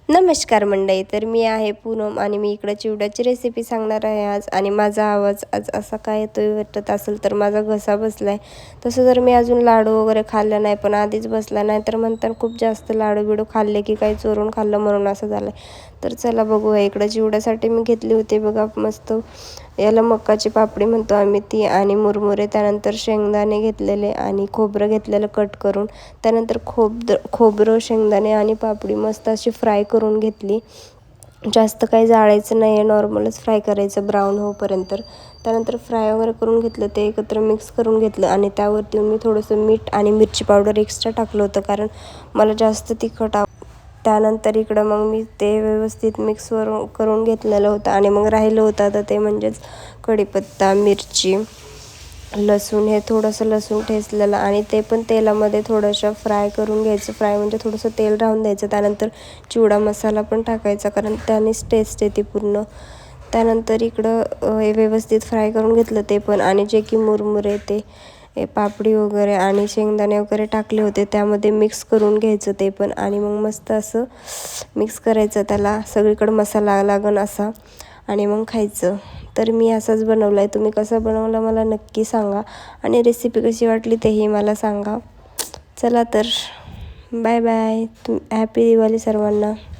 नमस्कार मंडळी, तर मी आहे पूनम आणि मी इकडं चिवड्याची रेसिपी सांगणार आहे आज. आणि माझा आवाज आज असा काय येतोय वाटत असेल तर माझा घसा बसलाय. तसं तर मी अजून लाडू वगैरे खाल्ला नाही, पण आधीच बसला नाही तर म्हणतात खूप जास्त लाडू बिडू खाल्ले की काही चोरून खाल्लं म्हणून असं झालं. तर चला बघूया. इकडं चिवड्यासाठी मी घेतली होती बघा मस्त, याला मक्काची पापडी म्हणतो आम्ही ती, आणि मुरमुरे, त्यानंतर शेंगदाणे घेतलेले आणि खोबरं घेतलेलं कट करून, त्यानंतर खोबरं, शेंगदाणे आणि पापडी मस्त अशी फ्राय करून घेतली. जास्त काही जाळायचं नाही आहे, नॉर्मलच फ्राय करायचं ब्राऊन होईपर्यंत. त्यानंतर फ्राय वगैरे करून घेतलं, ते एकत्र मिक्स करून घेतलं आणि त्यावरती मी थोडंसं मीठ आणि मिरची पावडर एक्स्ट्रा टाकलं होतं, कारण मला जास्त तिखट त्यानंतर इकडं मग मी ते व्यवस्थित मिक्स करून घेतलेलं होतं. आणि मग राहिलं होतं तर ते म्हणजेच कढीपत्ता, मिरची, लसूण, हे थोडंसं लसूण ठेचलेलं आणि ते पण तेलामध्ये थोडंसं फ्राय करून घ्यायचं. फ्राय म्हणजे थोडंसं तेल राहून द्यायचं. त्यानंतर चिवडा मसाला पण टाकायचा, कारण त्यानेच टेस्ट येते पूर्ण. त्यानंतर इकडं हे व्यवस्थित फ्राय करून घेतलं ते पण, आणि जे की मुरमुरे, ते पापडी वगैरे आणि शेंगदाणे वगैरे टाकले होते त्यामध्ये मिक्स करून घ्यायचं ते पण. आणि मग मस्त असं मिक्स करायचं, त्याला सगळीकडं मसाला लागन असा, आणि मग खायचं. तर मी असाच बनवला आहे. तुम्ही कसं बनवलं मला नक्की सांगा, आणि रेसिपी कशी वाटली तेही मला सांगा. चला तर बाय बाय. हॅपी दिवाळी सर्वांना.